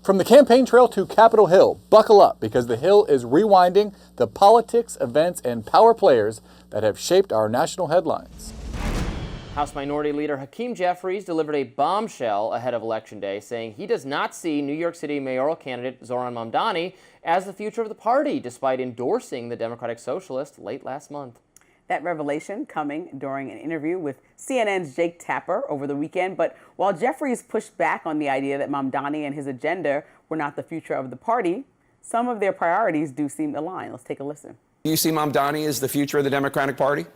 From the campaign trail to Capitol Hill, buckle up because the Hill is rewinding the politics, events, and power players that have shaped our national headlines. House Minority Leader Hakeem Jeffries delivered a bombshell ahead of Election Day, saying he does not see New York City mayoral candidate Zohran Mamdani as the future of the party, despite endorsing the Democratic Socialist late last month. That revelation coming during an interview with CNN's Jake Tapper over the weekend. But while Jeffries pushed back on the idea that Mamdani and his agenda were not the future of the party, some of their priorities do seem aligned. Let's take a listen. Do you see Mamdani as the future of the Democratic Party?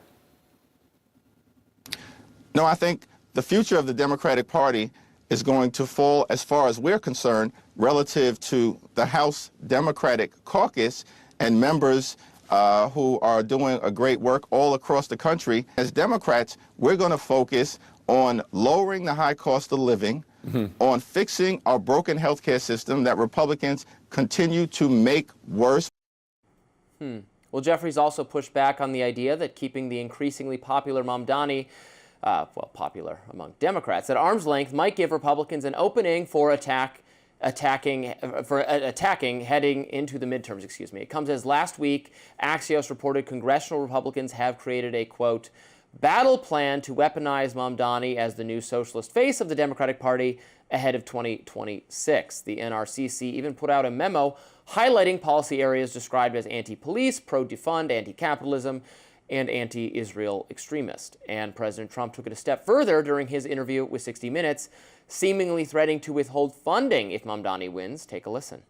No, I think the future of the Democratic Party is going to fall, as far as we're concerned, relative to the House Democratic Caucus and members who are doing a great work all across the country. As Democrats, we're going to focus on lowering the high cost of living, on fixing our broken healthcare system that Republicans continue to make worse. Well, Jeffries also pushed back on the idea that keeping the increasingly popular Mamdani popular among Democrats, at arm's length might give Republicans an opening for attacking heading into the midterms, It comes as last week, Axios reported congressional Republicans have created a, quote, battle plan to weaponize Mamdani as the new socialist face of the Democratic Party ahead of 2026. The NRCC even put out a memo highlighting policy areas described as anti-police, pro-defund, anti-capitalism, and anti-Israel extremist. And President Trump took it a step further during his interview with 60 Minutes, seemingly threatening to withhold funding if Mamdani wins. Take a listen.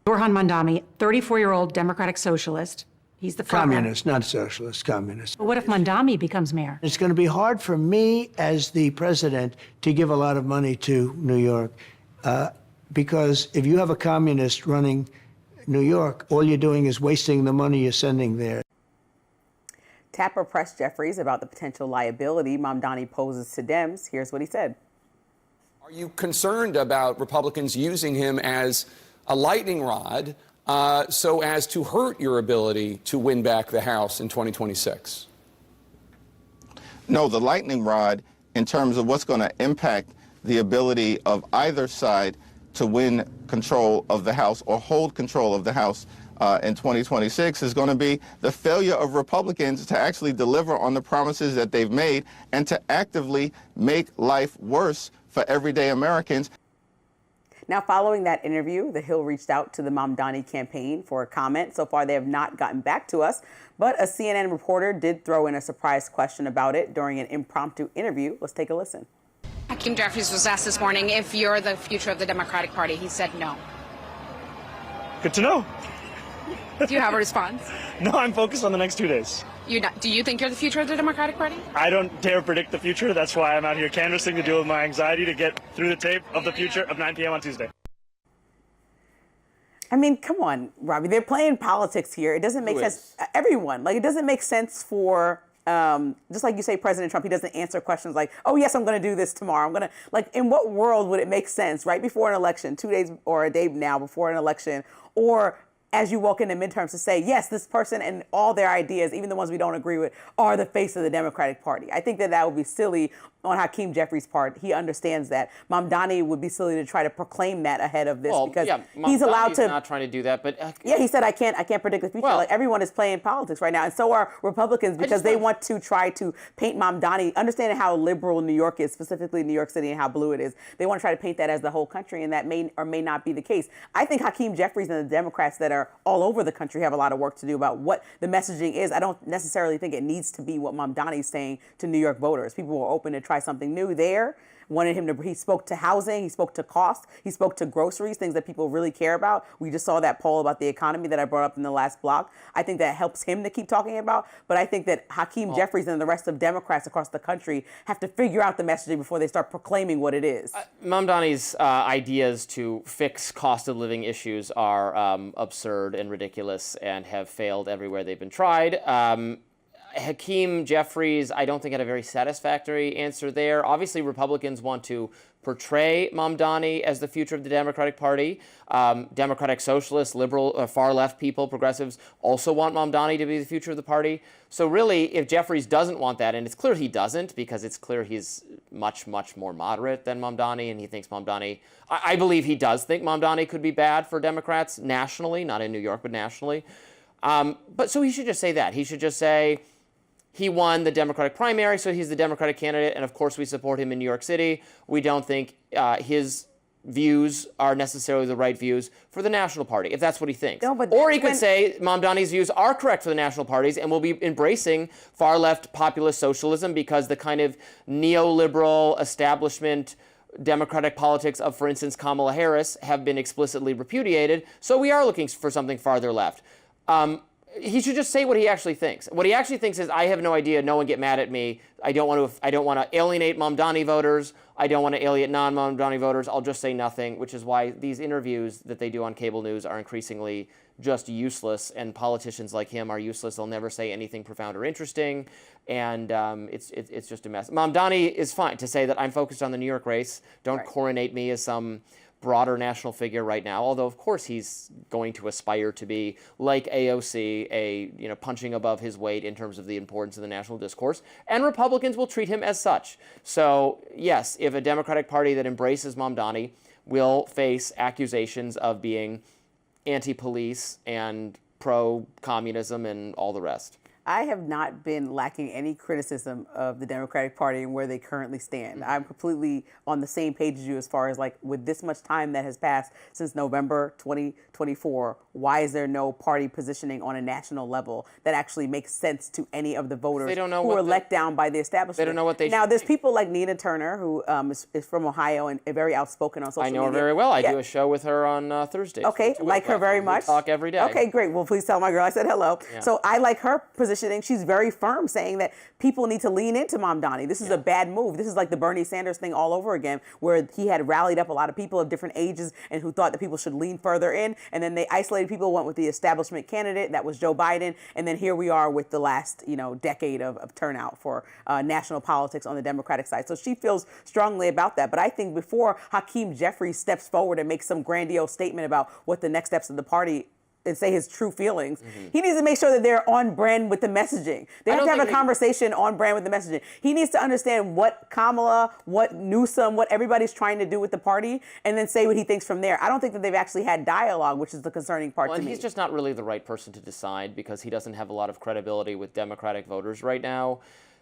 Zohran Mamdani, 34-year-old Democratic socialist. He's the communist, not socialist, communist. But what if Mamdani becomes mayor? It's going to be hard for me as the president to give a lot of money to New York because if you have a communist running New York, all you're doing is wasting the money you're sending there. Tapper pressed Jeffries about the potential liability Mamdani poses to Dems. Here's what he said. Are you concerned about Republicans using him as a lightning rod so as to hurt your ability to win back the House in 2026? No, the lightning rod, in terms of what's going to impact the ability of either side to win control of the House or hold control of the House in 2026, is going to be the failure of Republicans to actually deliver on the promises that they've made and to actively make life worse for everyday Americans. Now, following that interview, the Hill reached out to the Mamdani campaign for a comment. So far, they have not gotten back to us, but a CNN reporter did throw in a surprise question about it during an impromptu interview. Let's take a listen. Hakeem Jeffries was asked this morning if you're the future of the Democratic Party. He said no. Good to know. Do you have a response? No, I'm focused on the next 2 days. Do you think you're the future of the Democratic Party? I don't dare predict the future. That's why I'm out here canvassing to deal with my anxiety to get through the tape of the future of 9 p.m. on Tuesday. I mean, come on, Robbie. They're playing politics here. It doesn't make sense. Everyone. Like, it doesn't make sense for, just like you say, President Trump, he doesn't answer questions like, oh, yes, I'm going to do this tomorrow. I'm going to, like, in what world would it make sense right before an election, 2 days or a day now before an election, or as you walk into midterms to say, yes, this person and all their ideas, even the ones we don't agree with, are the face of the Democratic Party. I think that would be silly on Hakeem Jeffries' part. He understands that. Mamdani would be silly to try to proclaim that ahead of this because he's allowed to. Not trying to do that, but yeah, he said I can't predict the future. Well, like everyone is playing politics right now, and so are Republicans because they want to try to paint Mamdani. Understanding how liberal New York is, specifically New York City, and how blue it is, they want to try to paint that as the whole country, and that may or may not be the case. I think Hakeem Jeffries and the Democrats that are all over the country have a lot of work to do about what the messaging is. I don't necessarily think it needs to be what Mamdani is saying to New York voters. People were open to try something new there. Wanted him to, he spoke to housing, he spoke to cost, he spoke to groceries, things that people really care about. We just saw that poll about the economy that I brought up in the last block. I think that helps him to keep talking about, but I think that Hakeem Jeffries and the rest of Democrats across the country have to figure out the messaging before they start proclaiming what it is. Mamdani's ideas to fix cost of living issues are absurd and ridiculous and have failed everywhere they've been tried. Hakeem Jeffries, I don't think, had a very satisfactory answer there. Obviously, Republicans want to portray Mamdani as the future of the Democratic Party. Democratic socialists, liberal, far-left people, progressives also want Mamdani to be the future of the party. So really, if Jeffries doesn't want that, and it's clear he doesn't, because it's clear he's much, much more moderate than Mamdani, and he thinks Mamdani, I believe he does think Mamdani could be bad for Democrats nationally, not in New York, but nationally. But so he should just say that. He should just say, he won the Democratic primary, so he's the Democratic candidate, and of course we support him in New York City. We don't think his views are necessarily the right views for the National Party, if that's what he thinks. No, but or he could say Mamdani's views are correct for the national parties and will be embracing far-left populist socialism because the kind of neoliberal establishment Democratic politics of, for instance, Kamala Harris have been explicitly repudiated, so we are looking for something farther left. He should just say what he actually thinks. What he actually thinks is, I have no idea. No one get mad at me. I don't want to alienate Mamdani voters. I don't want to alienate non-Mamdani voters. I'll just say nothing, which is why these interviews that they do on cable news are increasingly just useless, and politicians like him are useless. They'll never say anything profound or interesting, and it's just a mess. Mamdani is fine to say that I'm focused on the New York race. Don't coronate me as some broader national figure right now, although of course he's going to aspire to be like AOC, punching above his weight in terms of the importance of the national discourse, and Republicans will treat him as such. So yes, if a Democratic Party that embraces Mamdani will face accusations of being anti-police and pro-communism and all the rest. I have not been lacking any criticism of the Democratic Party and where they currently stand. I'm completely on the same page as you as far as, like, with this much time that has passed since November 2024, why is there no party positioning on a national level that actually makes sense to any of the voters who were let down by the establishment? They don't know what they Now, should there's be. people like Nina Turner, who is from Ohio and very outspoken on social media. I know her very well. I do a show with her on Thursdays. Okay, like her very much. We talk every day. Okay, great. Well, please tell my girl I said hello. Yeah. So I like her positioning. She's very firm, saying that people need to lean into Mamdani. This is a bad move. This is like the Bernie Sanders thing all over again, where he had rallied up a lot of people of different ages and who thought that people should lean further in, and then they isolated people, went with the establishment candidate, that was Joe Biden, and then here we are with the last decade of turnout for national politics on the Democratic side. So she feels strongly about that. But I think before Hakeem Jeffries steps forward and makes some grandiose statement about what the next steps of the party and say his true feelings, he needs to make sure that they're on brand with the messaging. They have to have a conversation on brand with the messaging. He needs to understand what Kamala, what Newsom, what everybody's trying to do with the party, and then say what he thinks from there. I don't think that they've actually had dialogue, which is the concerning part to me. He's just not really the right person to decide because he doesn't have a lot of credibility with Democratic voters right now.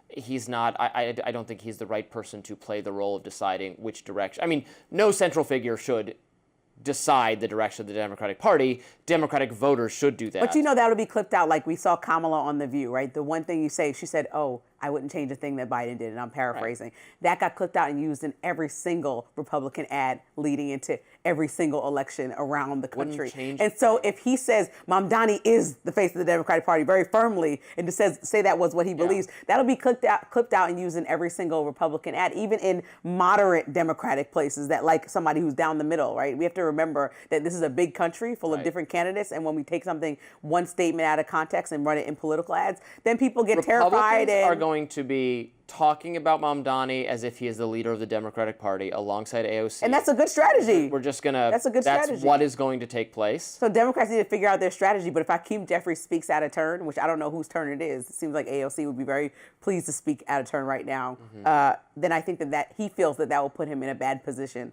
He's not, I don't think he's the right person to play the role of deciding which direction. I mean, no central figure should decide the direction of the Democratic Party. Democratic voters should do that. But that'll be clipped out, like we saw Kamala on The View, right? The one thing you say, she said, "Oh, I wouldn't change a thing that Biden did," and I'm paraphrasing. Right. That got clipped out and used in every single Republican ad leading into every single election around the country. And so if he says Mamdani is the face of the Democratic Party very firmly, and just say that was what he believes, that'll be clipped out and used in every single Republican ad, even in moderate Democratic places that like somebody who's down the middle, right? We have to remember that this is a big country full of different candidates, and when we take one statement out of context and run it in political ads, then people get terrified. Republicans are going to be talking about Mamdani as if he is the leader of the Democratic Party alongside AOC. And that's a good strategy. We're just going to... That's a good strategy. That's what is going to take place. So Democrats need to figure out their strategy, but if Hakeem Jeffries speaks out of turn, which I don't know whose turn it is, it seems like AOC would be very pleased to speak out of turn right now, then I think that he feels that will put him in a bad position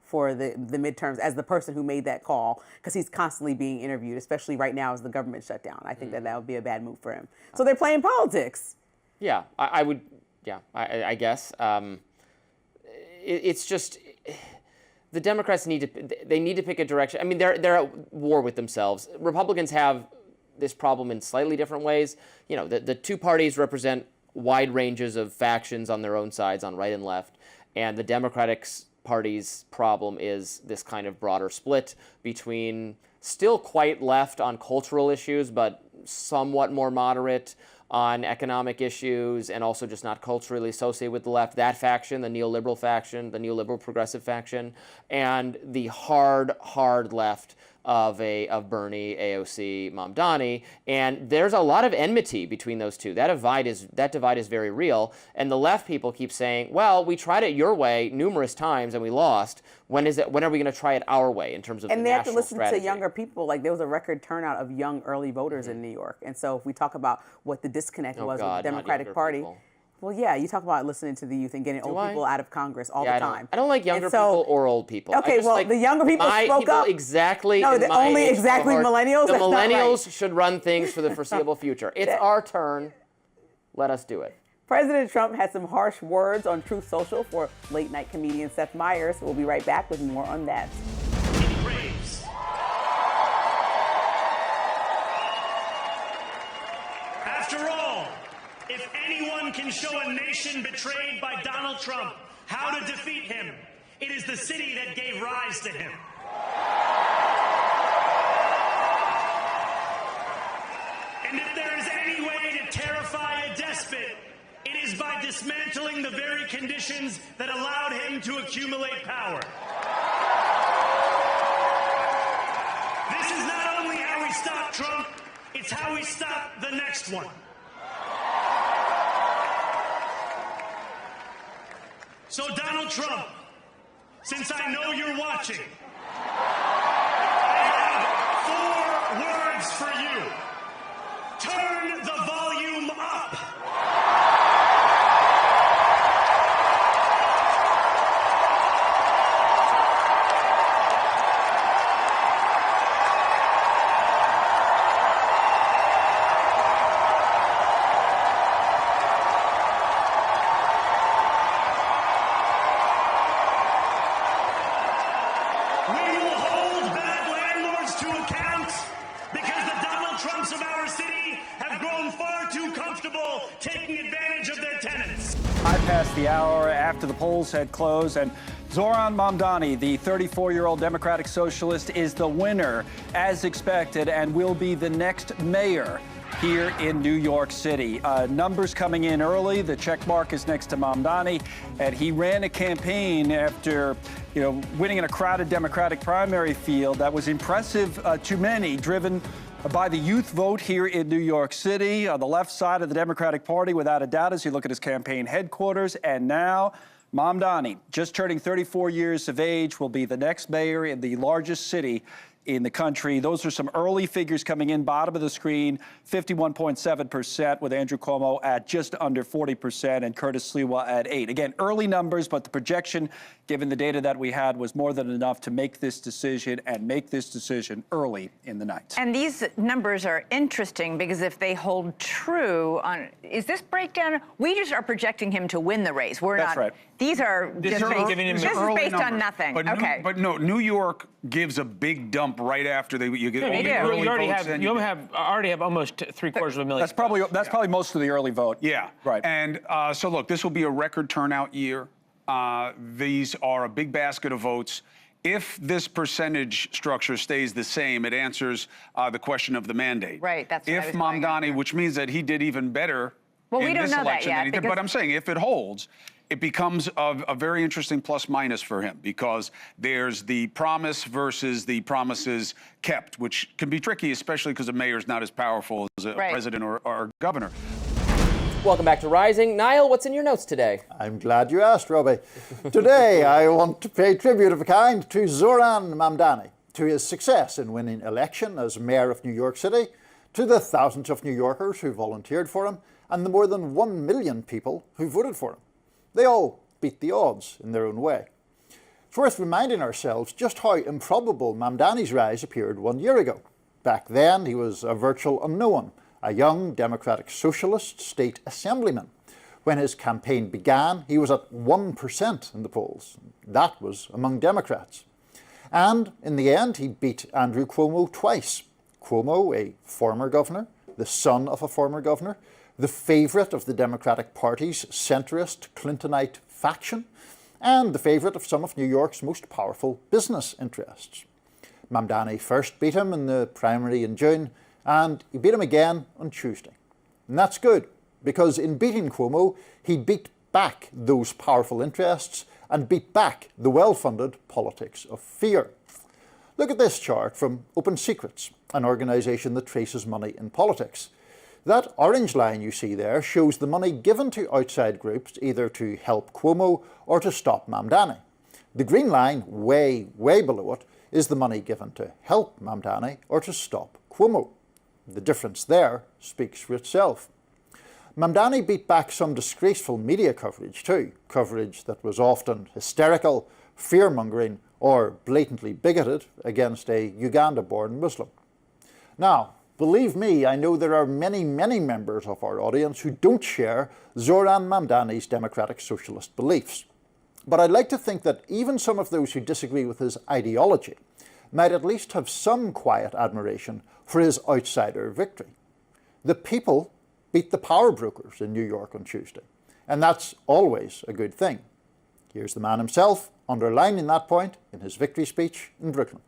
for the midterms as the person who made that call, because he's constantly being interviewed, especially right now as the government shut down. I think that would be a bad move for him. So they're playing politics. Yeah, I would. Yeah, I guess. It's just the Democrats need to pick a direction. I mean, they're at war with themselves. Republicans have this problem in slightly different ways. The two parties represent wide ranges of factions on their own sides, on right and left, and the Democratic Party's problem is this kind of broader split between still quite left on cultural issues, but somewhat more moderate on economic issues, and also just not culturally associated with the left. That faction, the neoliberal faction, the neoliberal progressive faction, and the hard left of Bernie, AOC, Mamdani, and there's a lot of enmity between those two. That divide is very real, and the left people keep saying, well, we tried it your way numerous times and we lost. When are we going to try it our way in terms of the And they have to national listen strategy? to younger people. Like, there was a record turnout of young early voters in New York. And so if we talk about what the disconnect was with the Democratic Party, people. well, yeah, you talk about listening to the youth and getting old people out of Congress all the time. I don't like younger people or old people. Okay, well, like the younger people spoke up. Exactly. No, only age exactly cohort. millennials. The That's not millennials right. should run things for the foreseeable future. It's our turn. Let us do it. President Trump had some harsh words on Truth Social for late-night comedian Seth Meyers. We'll be right back with more on that. After all, if anyone can show a nation betrayed by Donald Trump how to defeat him, it is the city that gave rise to him. And if there is any way to terrify a despot, it is by dismantling the very conditions that allowed him to accumulate power. This is not only how we stop Trump, it's how we stop the next one. So, Donald Trump, since I know you're watching, I have 4 words for you. Turn the volume up. We will hold bad landlords to account because the Donald Trumps of our city have grown far too comfortable taking advantage of their tenants. I passed the hour after the polls had closed, and Zohran Mamdani, the 34-year-old Democratic Socialist, is the winner, as expected, and will be the next mayor here in New York City. Numbers coming in early. The check mark is next to Mamdani, and he ran a campaign after, winning in a crowded Democratic primary field that was impressive to many, driven by the youth vote here in New York City. On the left side of the Democratic Party, without a doubt, as you look at his campaign headquarters, and now Mamdani, just turning 34 years of age, will be the next mayor in the largest city in the country. Those are some early figures coming in, bottom of the screen, 51.7%, with Andrew Cuomo at just under 40% and Curtis Sliwa at 8%. Again, early numbers, but the projection, given the data that we had, was more than enough to make this decision, and make this decision early in the night. And these numbers are interesting because if they hold true is this breakdown? We just are projecting him to win the race. That's right. These are This just is based on nothing. But okay. But no, New York gives a big dump right after you get all the early You already votes. already have almost 750,000. That's probably most of the early vote. Yeah. Right. And so look, this will be a record turnout year. These are a big basket of votes. If this percentage structure stays the same, it answers the question of the mandate. Right, that's what I If was going Mamdani, after. which means that he did even better Well, we in don't this know that election yet, than he did. because- But I'm saying if it holds, it becomes a very interesting plus minus for him, because there's the promise versus the promises kept, which can be tricky, especially because a mayor's not as powerful as a president or governor. Welcome back to Rising. Niall, what's in your notes today? I'm glad you asked, Robbie. Today, I want to pay tribute of a kind to Zohran Mamdani, to his success in winning election as mayor of New York City, to the thousands of New Yorkers who volunteered for him, and the more than 1 million people who voted for him. They all beat the odds in their own way. It's worth reminding ourselves just how improbable Mamdani's rise appeared 1 year ago. Back then, he was a virtual unknown, a young Democratic Socialist state assemblyman. When his campaign began, he was at 1% in the polls. That was among Democrats. And in the end, he beat Andrew Cuomo twice. Cuomo, a former governor, the son of a former governor, the favourite of the Democratic Party's centrist Clintonite faction, and the favourite of some of New York's most powerful business interests. Mamdani first beat him in the primary in June, and he beat him again on Tuesday. And that's good, because in beating Cuomo, he beat back those powerful interests and beat back the well-funded politics of fear. Look at this chart from Open Secrets, an organisation that traces money in politics. That orange line you see there shows the money given to outside groups either to help Cuomo or to stop Mamdani. The green line, way below it, is the money given to help Mamdani or to stop Cuomo. The difference there speaks for itself. Mamdani beat back some disgraceful media coverage too, coverage that was often hysterical, fear-mongering, or blatantly bigoted against a Uganda-born Muslim. Now, believe me, I know there are many members of our audience who don't share Zohran Mamdani's democratic socialist beliefs. But I'd like to think that even some of those who disagree with his ideology might at least have some quiet admiration for his outsider victory. The people beat the power brokers in New York on Tuesday, and that's always a good thing. Here's the man himself underlining that point in his victory speech in Brooklyn.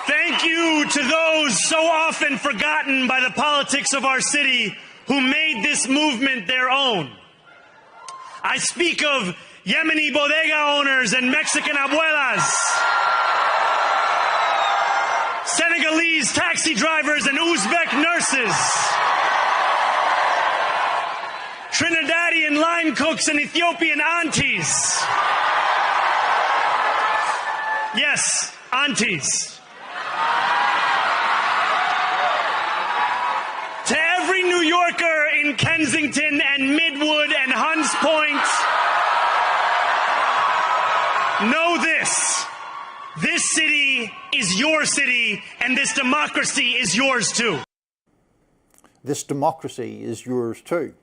Thank you to those so often forgotten by the politics of our city who made this movement their own. I speak of Yemeni bodega owners and Mexican abuelas, Senegalese taxi drivers and Uzbek nurses, Trinidadian line cooks and Ethiopian aunties. Yes, aunties. To every New Yorker in Kensington and Midwood and Hunts Point, know this. This city is your city, and this democracy is yours too. This democracy is yours too.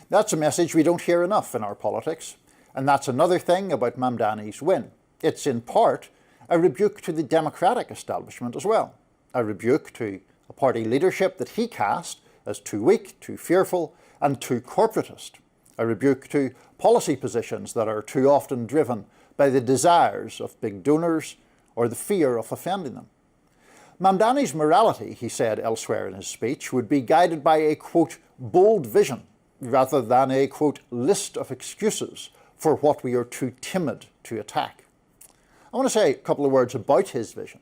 That's a message we don't hear enough in our politics, and that's another thing about Mamdani's win. It's in part a rebuke to the democratic establishment as well, a rebuke to a party leadership that he cast as too weak, too fearful, and too corporatist, a rebuke to policy positions that are too often driven by the desires of big donors or the fear of offending them. Mamdani's morality, he said elsewhere in his speech, would be guided by a, quote, bold vision, rather than a, quote, list of excuses for what we are too timid to attack. I want to say a couple of words about his vision.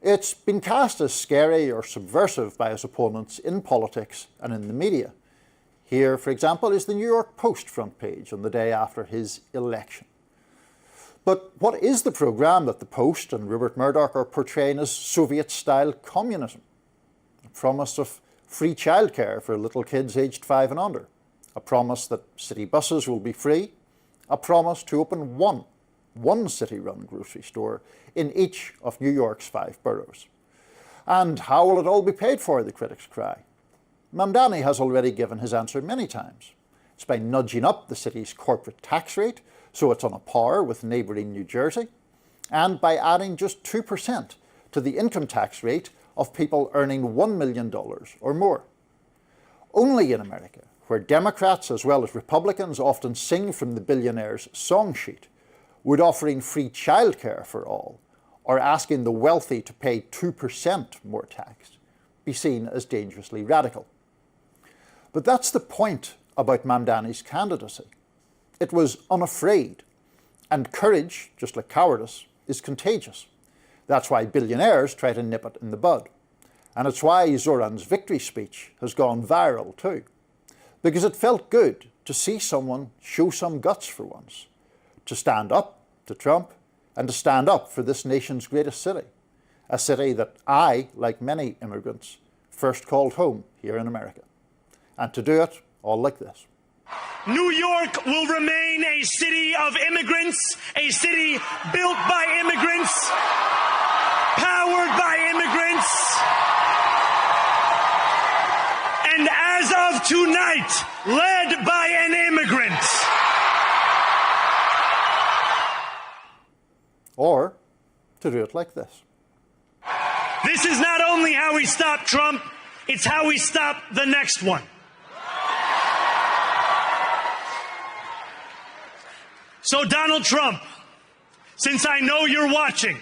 It's been cast as scary or subversive by his opponents in politics and in the media. Here, for example, is the New York Post front page on the day after his election. But what is the programme that the Post and Rupert Murdoch are portraying as Soviet-style communism? A promise of free childcare for little kids aged 5 and under. A promise that city buses will be free. A promise to open one city-run grocery store in each of New York's 5 boroughs. And how will it all be paid for, the critics cry? Mamdani has already given his answer many times. It's by nudging up the city's corporate tax rate so it's on a par with neighbouring New Jersey, and by adding just 2% to the income tax rate of people earning $1 million or more. Only in America, where Democrats as well as Republicans often sing from the billionaire's song sheet, would offering free childcare for all, or asking the wealthy to pay 2% more tax, be seen as dangerously radical. But that's the point about Mamdani's candidacy. It was unafraid, and courage, just like cowardice, is contagious. That's why billionaires try to nip it in the bud. And it's why Zohran's victory speech has gone viral too. Because it felt good to see someone show some guts for once, to stand up to Trump and to stand up for this nation's greatest city, a city that I, like many immigrants, first called home here in America. And to do it all like this. New York will remain a city of immigrants, a city built by immigrants, powered by immigrants, and as of tonight, led by an immigrant. Or to do it like this. This is not only how we stop Trump, it's how we stop the next one. So Donald Trump, since I know you're watching,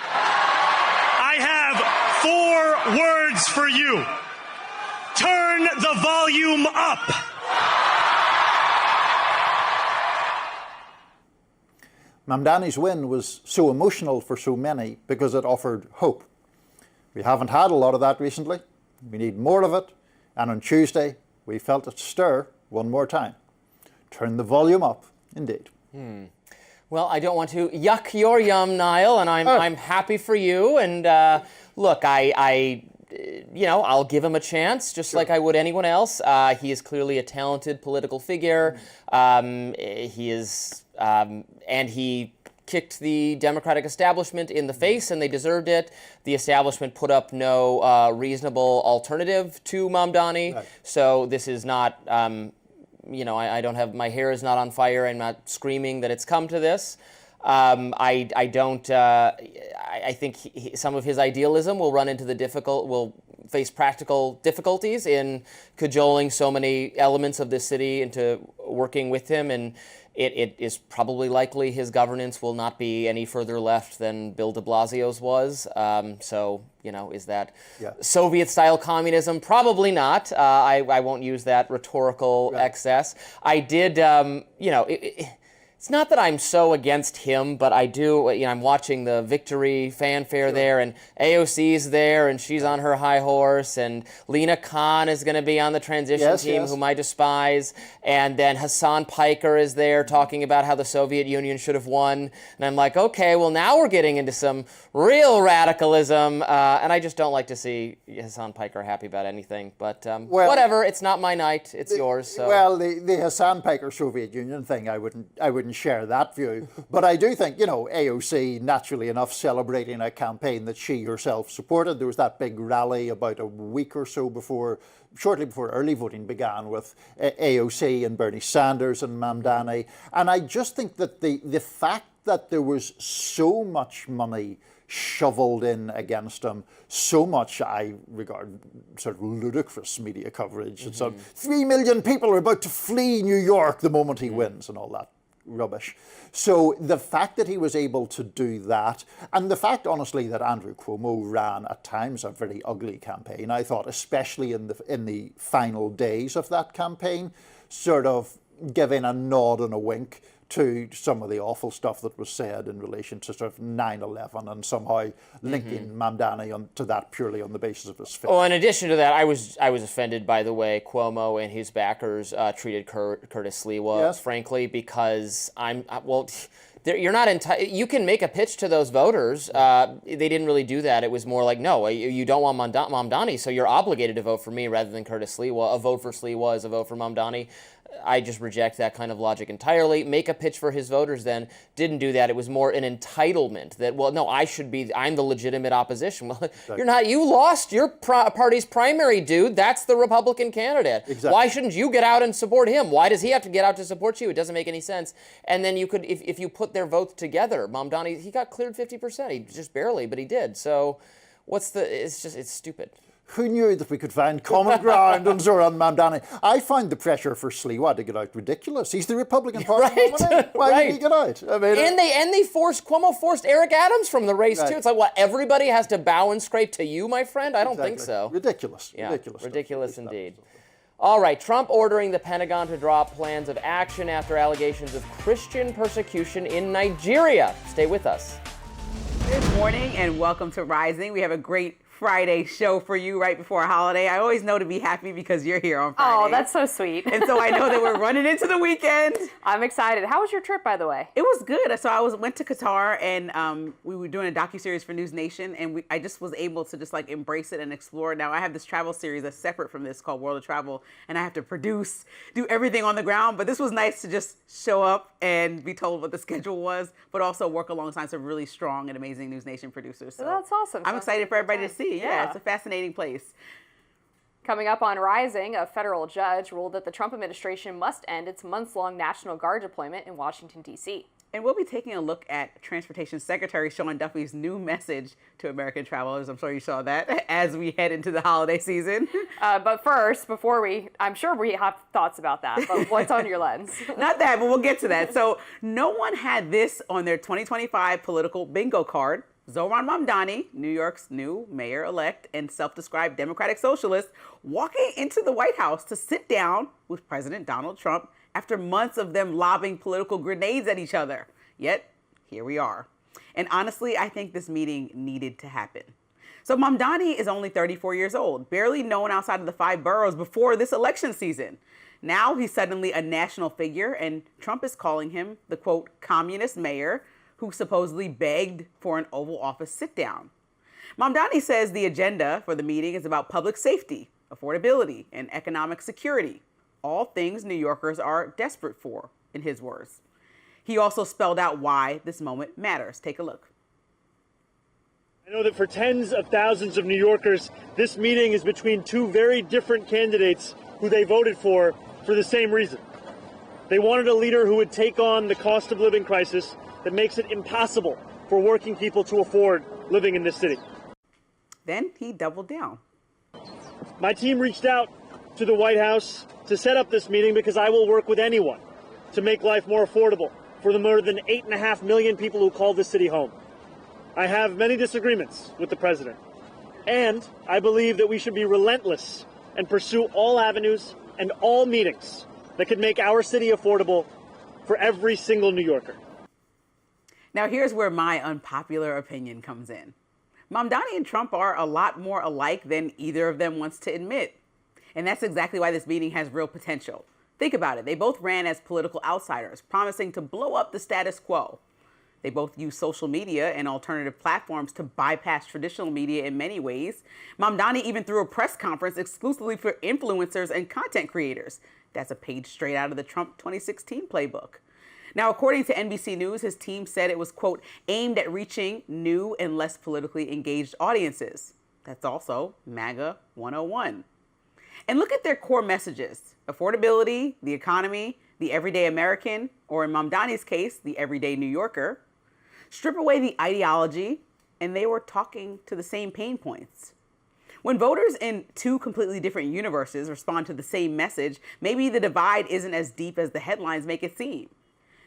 I have 4 words for you. Turn the volume up. Mamdani's win was so emotional for so many because it offered hope. We haven't had a lot of that recently. We need more of it. And on Tuesday, we felt it stir one more time. Turn the volume up, indeed. Well, I don't want to yuck your yum, Niall, and I'm happy for you. And look, I'll give him a chance, just like I would anyone else. He is clearly a talented political figure. He is, and he kicked the Democratic establishment in the face, and they deserved it. The establishment put up no reasonable alternative to Mamdani. Right. So this is not, I don't have, my hair is not on fire. I'm not screaming that it's come to this. I think some of his idealism will run into will face practical difficulties in cajoling so many elements of this city into working with him, and it is probably likely his governance will not be any further left than Bill de Blasio's was. Is that Soviet-style communism? Probably not. I won't use that rhetorical excess. I did, it's not that I'm so against him, but I do, I'm watching the victory fanfare there, and AOC's there, and she's on her high horse, and Lena Khan is going to be on the transition team, whom I despise, and then Hassan Piker is there talking about how the Soviet Union should have won, and I'm like, okay, well, now we're getting into some real radicalism, and I just don't like to see Hassan Piker happy about anything, but whatever, it's not my night, it's yours. So. Well, the Hassan Piker Soviet Union thing, I wouldn't share that view. But I do think, AOC, naturally enough, celebrating a campaign that she herself supported. There was that big rally about a week or so shortly before early voting began, with AOC and Bernie Sanders and Mamdani. And I just think that the fact that there was so much money shoveled in against him, so much I regard sort of ludicrous media coverage. It's 3 million people are about to flee New York the moment he wins, and all that rubbish. So the fact that he was able to do that, and the fact, honestly, that Andrew Cuomo ran at times a very ugly campaign, I thought, especially in the final days of that campaign, sort of giving a nod and a wink to some of the awful stuff that was said in relation to sort of 9/11, and somehow linking Mamdani to that purely on the basis of his faith. Well, in addition to that, I was offended by the way Cuomo and his backers treated Curtis Sliwa, frankly, because you're not entitled. You can make a pitch to those voters. They didn't really do that. It was more like, no, you don't want Mamdani, so you're obligated to vote for me rather than Curtis Sliwa. A vote for Sliwa is a vote for Mamdani. I just reject that kind of logic entirely. Make a pitch for his voters then. Didn't do that. It was more an entitlement that, well, no, I'm the legitimate opposition. Well, you're not. You lost your party's primary, dude. That's the Republican candidate. Exactly. Why shouldn't you get out and support him? Why does he have to get out to support you? It doesn't make any sense. And then you could, if you put their votes together, Mamdani, he got cleared 50%. He just barely, but he did. So it's stupid. Who knew that we could find common ground on Zohran Mamdani? I find the pressure for Sliwa to get out ridiculous. He's the Republican Party nominee. Why did he get out? I mean, Cuomo forced Eric Adams from the race too. It's like, what, everybody has to bow and scrape to you, my friend? I don't think so. Ridiculous. Yeah, ridiculous indeed. Stuff. All right, Trump ordering the Pentagon to drop plans of action after allegations of Christian persecution in Nigeria. Stay with us. Good morning and welcome to Rising. We have a great Friday show for you right before a holiday. I always know to be happy because you're here on Friday. Oh, that's so sweet. And so I know that we're running into the weekend. I'm excited. How was your trip, by the way? It was good. So I went to Qatar, and we were doing a docuseries for News Nation, and I just was able to just like embrace it and explore. Now I have this travel series that's separate from this called World of Travel, and I have to do everything on the ground. But this was nice to just show up and be told what the schedule was, but also work alongside some really strong and amazing News Nation producers. So that's awesome. I'm excited for everybody to see. Yeah, it's a fascinating place. Coming up on Rising, a federal judge ruled that the Trump administration must end its months-long National Guard deployment in Washington, D.C. And we'll be taking a look at Transportation Secretary Sean Duffy's new message to American travelers. I'm sure you saw that as we head into the holiday season. But first, I'm sure we have thoughts about that, but what's on your lens? Not that, but we'll get to that. So no one had this on their 2025 political bingo card. Zohran Mamdani, New York's new mayor-elect and self-described Democratic socialist, walking into the White House to sit down with President Donald Trump after months of them lobbing political grenades at each other. Yet, here we are. And honestly, I think this meeting needed to happen. So Mamdani is only 34 years old, barely known outside of the 5 boroughs before this election season. Now he's suddenly a national figure, and Trump is calling him the, quote, communist mayor who supposedly begged for an Oval Office sit-down. Mamdani says the agenda for the meeting is about public safety, affordability, and economic security, all things New Yorkers are desperate for, in his words. He also spelled out why this moment matters. Take a look. I know that for tens of thousands of New Yorkers, this meeting is between 2 very different candidates who they voted for the same reason. They wanted a leader who would take on the cost of living crisis that makes it impossible for working people to afford living in this city. Then he doubled down. My team reached out to the White House to set up this meeting because I will work with anyone to make life more affordable for the more than 8.5 million people who call this city home. I have many disagreements with the president, and I believe that we should be relentless and pursue all avenues and all meetings that could make our city affordable for every single New Yorker. Now here's where my unpopular opinion comes in. Mamdani and Trump are a lot more alike than either of them wants to admit. And that's exactly why this meeting has real potential. Think about it. They both ran as political outsiders, promising to blow up the status quo. They both use social media and alternative platforms to bypass traditional media in many ways. Mamdani even threw a press conference exclusively for influencers and content creators. That's a page straight out of the Trump 2016 playbook. Now, according to NBC News, his team said it was, quote, aimed at reaching new and less politically engaged audiences. That's also MAGA 101. And look at their core messages: affordability, the economy, the everyday American, or in Mamdani's case, the everyday New Yorker. Strip away the ideology, and they were talking to the same pain points. When voters in 2 completely different universes respond to the same message, maybe the divide isn't as deep as the headlines make it seem.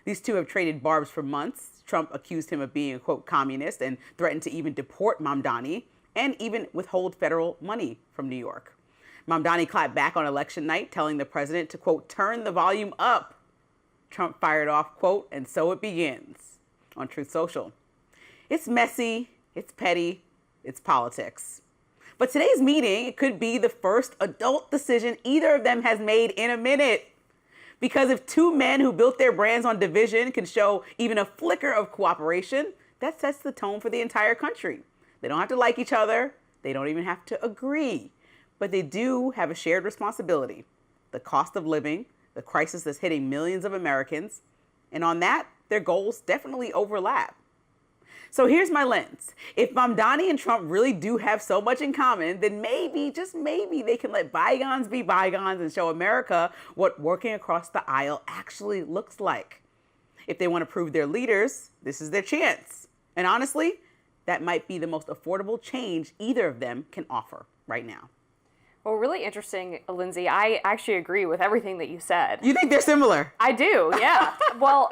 These 2 have traded barbs for months. Trump accused him of being a, quote, communist and threatened to even deport Mamdani and even withhold federal money from New York. Mamdani clapped back on election night, telling the president to, quote, turn the volume up. Trump fired off, quote, and so it begins, on Truth Social. It's messy, it's petty, it's politics. But today's meeting, it could be the first adult decision either of them has made in a minute. Because if 2 men who built their brands on division can show even a flicker of cooperation, that sets the tone for the entire country. They don't have to like each other. They don't even have to agree. But they do have a shared responsibility: the cost of living, the crisis that's hitting millions of Americans. And on that, their goals definitely overlap. So here's my lens. If Mamdani and Trump really do have so much in common, then maybe, just maybe, they can let bygones be bygones and show America what working across the aisle actually looks like. If they want to prove they're leaders, this is their chance. And honestly, that might be the most affordable change either of them can offer right now. Well, really interesting, Lindsay. I actually agree with everything that you said. You think they're similar? I do, yeah. Well,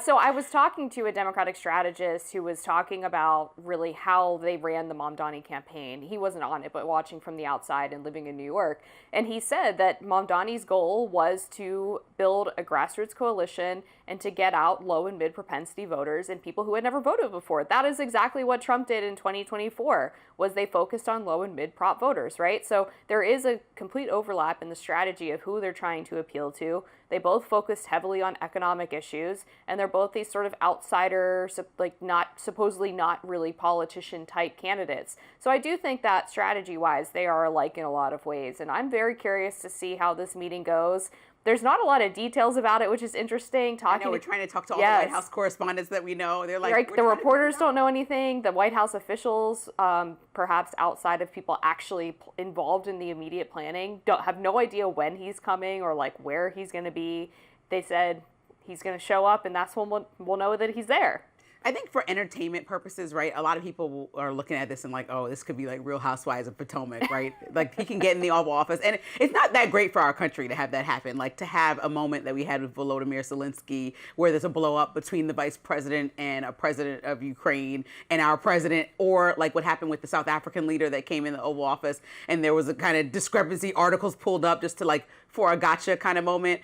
so I was talking to a Democratic strategist who was talking about really how they ran the Mamdani campaign. He wasn't on it, but watching from the outside and living in New York. And he said that Mamdani's goal was to build a grassroots coalition and to get out low and mid propensity voters and people who had never voted before. That is exactly what Trump did in 2024, was they focused on low and mid prop voters, right? So there is a complete overlap in the strategy of who they're trying to appeal to. They both focused heavily on economic issues, and they're both these sort of outsider, supposedly not really politician type candidates. So I do think that strategy-wise, they are alike in a lot of ways, and I'm very curious to see how this meeting goes. There's not a lot of details about it, which is interesting. We're trying to talk to all the White House correspondents that we know. They're like, right, the reporters don't know anything. The White House officials, perhaps outside of people actually involved in the immediate planning, don't have no idea when he's coming or like where he's going to be. They said he's going to show up, and that's when we'll know that he's there. I think for entertainment purposes, right, a lot of people are looking at this and like, oh, this could be like Real Housewives of Potomac, right? Like he can get in the Oval Office. And it's not that great for our country to have that happen. Like to have a moment that we had with Volodymyr Zelensky where there's a blow up between the vice president and a president of Ukraine and our president, or like what happened with the South African leader that came in the Oval Office and there was a kind of discrepancy, articles pulled up just to like for a gotcha kind of moment.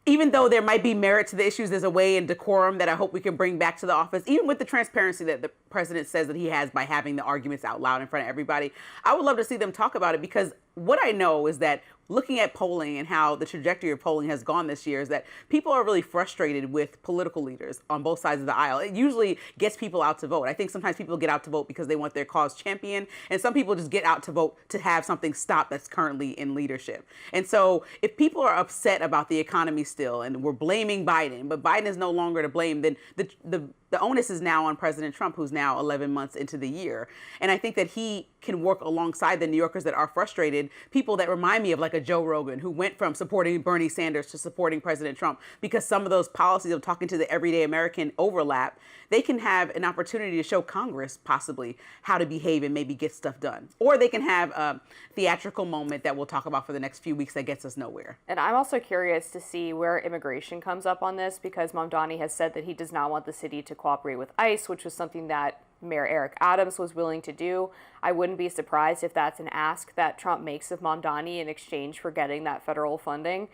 even though there might be merit to the issues, there's a way and decorum that I hope we can bring back to the office, even with the transparency that the president says that he has by having the arguments out loud in front of everybody. I would love to see them talk about it, because what I know is that looking at polling and how the trajectory of polling has gone this year is that people are really frustrated with political leaders on both sides of the aisle. It usually gets people out to vote. I think sometimes people get out to vote because they want their cause championed, and some people just get out to vote to have something stop that's currently in leadership. And so if people are upset about the economy still and we're blaming Biden, but Biden is no longer to blame, then the onus is now on President Trump, who's now 11 months into the year. And I think that he can work alongside the New Yorkers that are frustrated, people that remind me of like a Joe Rogan, who went from supporting Bernie Sanders to supporting President Trump, because some of those policies of talking to the everyday American overlap. They can have an opportunity to show Congress possibly how to behave and maybe get stuff done. Or they can have a theatrical moment that we'll talk about for the next few weeks that gets us nowhere. And I'm also curious to see where immigration comes up on this, because Mamdani has said that he does not want the city to cooperate with ICE, which was something that Mayor Eric Adams was willing to do. I wouldn't be surprised if that's an ask that Trump makes of Mamdani in exchange for getting that federal funding.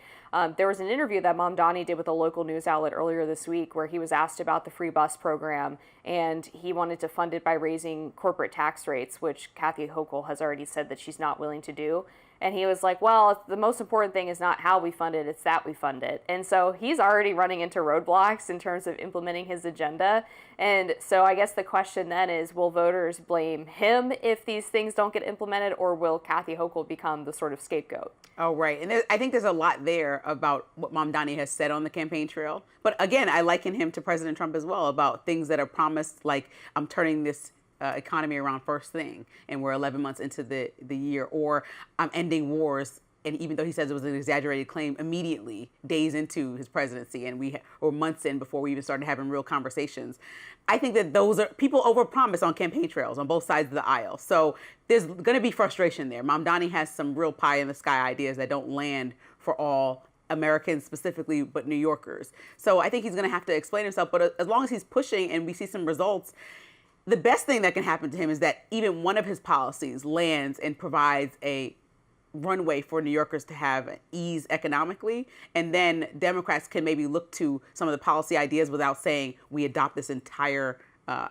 There was an interview that Mamdani did with a local news outlet earlier this week where he was asked about the free bus program, and he wanted to fund it by raising corporate tax rates, which Kathy Hochul has already said that she's not willing to do. And he was like, well, the most important thing is not how we fund it, it's that we fund it. And so he's already running into roadblocks in terms of implementing his agenda. And so I guess the question then is, will voters blame him if these things don't get implemented, or will Kathy Hochul become the sort of scapegoat? Oh, right. And I think there's a lot there about what Mamdani has said on the campaign trail. But again, I liken him to President Trump as well, about things that are promised, like I'm turning this economy around first thing, and we're 11 months into the year, or I'm ending wars. And even though he says it was an exaggerated claim, immediately, days into his presidency, and or months in before we even started having real conversations. I think that those are, people overpromise on campaign trails on both sides of the aisle. So there's going to be frustration there. Mamdani has some real pie in the sky ideas that don't land for all Americans specifically, but New Yorkers. So I think he's going to have to explain himself. But as long as he's pushing and we see some results, the best thing that can happen to him is that even one of his policies lands and provides a runway for New Yorkers to have ease economically, and then Democrats can maybe look to some of the policy ideas without saying we adopt this entire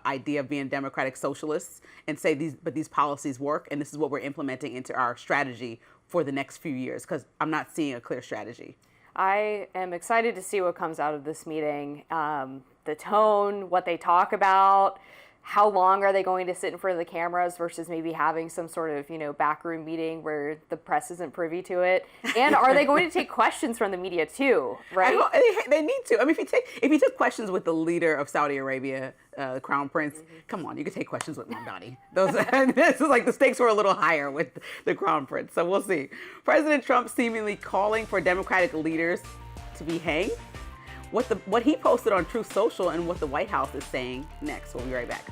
idea of being democratic socialists, and say these policies work, and this is what we're implementing into our strategy for the next few years, because I'm not seeing a clear strategy. I am excited to see what comes out of this meeting, the tone, what they talk about. How long are they going to sit in front of the cameras versus maybe having some sort of, backroom meeting where the press isn't privy to it? And are they going to take questions from the media too, right? They need to. I mean, if you took questions with the leader of Saudi Arabia, the Crown Prince, come on, you could take questions with Mamdani. This is like the stakes were a little higher with the Crown Prince, so we'll see. President Trump seemingly calling for Democratic leaders to be hanged. What he posted on Truth Social and what the White House is saying next. We'll be right back.